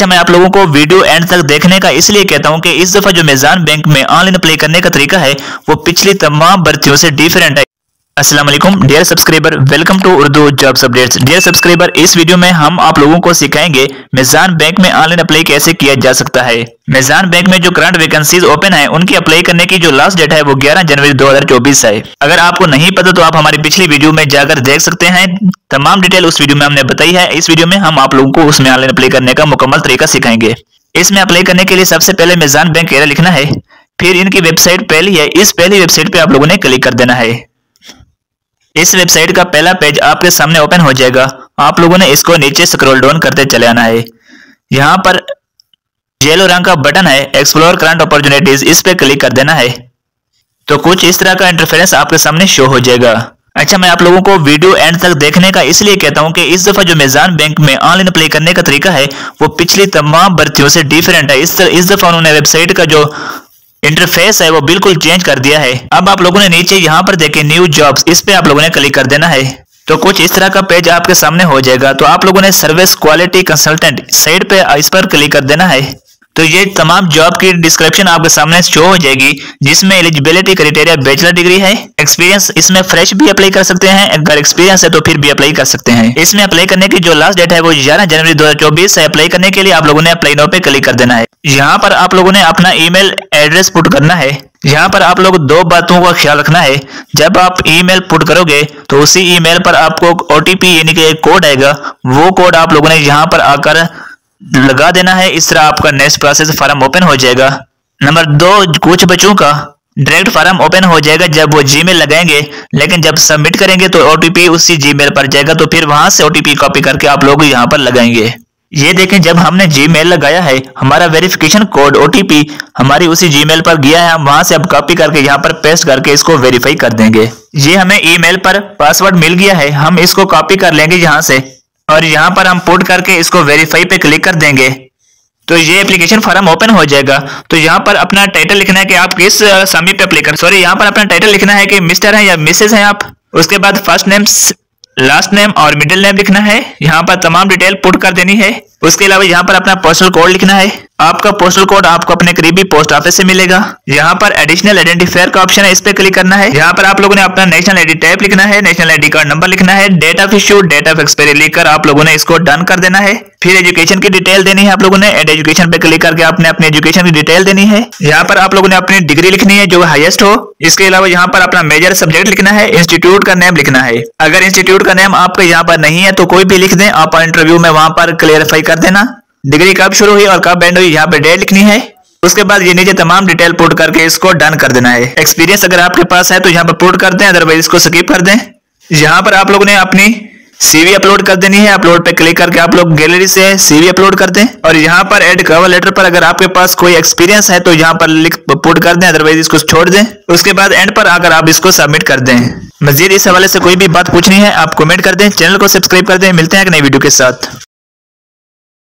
अच्छा, मैं आप लोगों को वीडियो एंड तक देखने का इसलिए कहता हूं कि इस दफा जो मीज़ान बैंक में ऑनलाइन अप्लाई करने का तरीका है वो पिछली तमाम भर्तियों से डिफरेंट है। अस्सलाम वालेकुम dear subscriber, welcome to Urdu jobs updates. Dear subscriber, इस वीडियो में हम आप लोगों को सिखाएंगे मीज़ान बैंक में ऑनलाइन अप्लाई कैसे किया जा सकता है। मीज़ान बैंक में जो करंट वैकेंसीज ओपन है उनकी अप्लाई करने की जो लास्ट डेट है वो 11 जनवरी 2024 है। अगर आपको नहीं पता तो आप हमारी पिछली वीडियो में जाकर देख सकते हैं। तमाम डिटेल उस वीडियो में हमने बताई है। इस वीडियो में हम आप लोगों को उसमें ऑनलाइन अप्लाई करने का मुकम्मल तरीका सिखाएंगे। इसमें अप्लाई करने के लिए सबसे पहले मीज़ान बैंक एरिया लिखना है, फिर इनकी वेबसाइट पहली है, इस पहली वेबसाइट पे आप लोगों ने क्लिक कर देना है। इस वेबसाइट का पहला पेज आपके सामने ओपन हो जाएगा। आप लोगों ने इसको नीचे स्क्रॉल डाउन करते चले आना है। यहाँ पर येलो रंग का बटन है एक्सप्लोर करंट अपॉर्चुनिटीज, इस पे क्लिक कर देना है। तो कुछ इस तरह का इंटरफेरेंस आपके सामने शो हो जाएगा। अच्छा, मैं आप लोगों को वीडियो एंड तक देखने का इसलिए कहता हूं कि इस दफा जो मीज़ान बैंक में ऑनलाइन अप्लाई करने का तरीका है वो पिछली तमाम भर्तियों से डिफरेंट है। इस दफा उन्होंने वेबसाइट का जो इंटरफेस है वो बिल्कुल चेंज कर दिया है। अब आप लोगों ने नीचे यहाँ पर देखे न्यू जॉब्स, इस पे आप लोगों ने क्लिक कर देना है। तो कुछ इस तरह का पेज आपके सामने हो जाएगा। तो आप लोगों ने सर्विस क्वालिटी कंसल्टेंट साइड पे इस पर क्लिक कर देना है। तो ये तमाम जॉब की डिस्क्रिप्शन आपके सामने शो हो जाएगी, जिसमें एलिजिबिलिटी क्राइटेरिया बैचलर डिग्री है, एक्सपीरियंस इसमें फ्रेश भी अप्लाई कर सकते हैं, अगर एक्सपीरियंस है तो फिर भी अप्लाई कर सकते हैं। इसमें अप्लाई करने की जो लास्ट डेट है वो 11 जनवरी 2024 है। अप्लाई करने के लिए आप लोगों ने अप्लाई नाउ पे क्लिक कर देना है। यहाँ पर आप लोगों ने अपना ईमेल एड्रेस पुट करना है। यहाँ पर आप लोग दो बातों का ख्याल रखना है। जब आप ईमेल पुट करोगे तो उसी ईमेल पर आपको OTP यानी कि एक कोड आएगा, वो कोड आप लोगों ने यहाँ पर आकर लगा देना है। इस तरह आपका नेक्स्ट प्रोसेस फॉर्म ओपन हो जाएगा। नंबर 2, कुछ बच्चों का डायरेक्ट फॉर्म ओपन हो जाएगा जब वो जीमेल लगाएंगे, लेकिन जब सबमिट करेंगे तो OTP उसी जीमेल पर जाएगा, तो फिर वहां से OTP कॉपी करके आप लोग यहाँ पर लगाएंगे। ये देखें, जब हमने जीमेल लगाया है हमारा वेरिफिकेशन कोड OTP हमारी उसी जीमेल पर गया है। हम वहां से अब कॉपी करके यहाँ पर पेस्ट करके इसको वेरीफाई कर देंगे। ये हमें ईमेल पर पासवर्ड मिल गया है, हम इसको कॉपी कर लेंगे यहाँ से और यहाँ पर हम पुट करके इसको वेरीफाई पे क्लिक कर देंगे। तो ये एप्लीकेशन फॉर्म ओपन हो जाएगा। तो यहाँ पर अपना टाइटल लिखना है कि आप किस असामी पे अप्लाई कर, सॉरी यहाँ पर अपना टाइटल लिखना है कि मिस्टर है या मिसेज है आप। उसके बाद फर्स्ट नेम, लास्ट नेम और मिडिल नेम लिखना है। यहाँ पर तमाम डिटेल पुट कर देनी है। उसके अलावा यहाँ पर अपना पोस्टल कोड लिखना है। आपका पोस्टल कोड आपको अपने करीबी पोस्ट ऑफिस से मिलेगा। यहाँ पर एडिशनल आइडेंटिफायर का ऑप्शन है, इस पे क्लिक करना है। यहाँ पर आप लोगों ने अपना नेशनल आईडी टाइप लिखना है, नेशनल आईडी कार्ड नंबर लिखना है, date of issue, date of expiry लिखकर आप लोगों ने इसको डन कर देना है। फिर एजुकेशन की डिटेल देनी है आप लोगों ने। एड एजुकेशन पे क्लिक करके आपने अपनी एजुकेशन की डिटेल देनी है। यहाँ पर आप लोगों ने अपनी डिग्री लिखनी है जो हाईएस्ट हो। इसके अलावा यहाँ पर अपना मेजर सब्जेक्ट लिखना है, इंस्टीट्यूट का नेम लिखना है। अगर इंस्टीट्यूट का नेम आपके यहाँ पर नहीं है तो कोई भी लिख दें, आप इंटरव्यू में वहां पर क्लियरफाई कर देना। डिग्री कब शुरू हुई और कब एंड हुई यहाँ पे डेट लिखनी है। उसके बाद ये नीचे तमाम डिटेल पुट करके इसको डन कर देना है। एक्सपीरियंस अगर आपके पास है तो यहाँ पर पुट कर दें, अदरवाइज इसको स्किप कर दें। यहाँ पर आप लोगों ने अपनी CV अपलोड कर देनी है। अपलोड पे क्लिक करके आप लोग गैलरी से CV अपलोड कर दें और यहाँ पर ऐड कवर लेटर पर अगर आपके पास कोई एक्सपीरियंस है तो यहाँ पर लिख पुट कर दें, अदरवाइज इसको छोड़ दें। उसके बाद एंड पर आकर आप इसको सबमिट कर दें। मजीद इस हवाले से कोई भी बात पूछनी है आप कमेंट कर दें, चैनल को सब्सक्राइब कर दें। मिलते हैं एक नई वीडियो के साथ।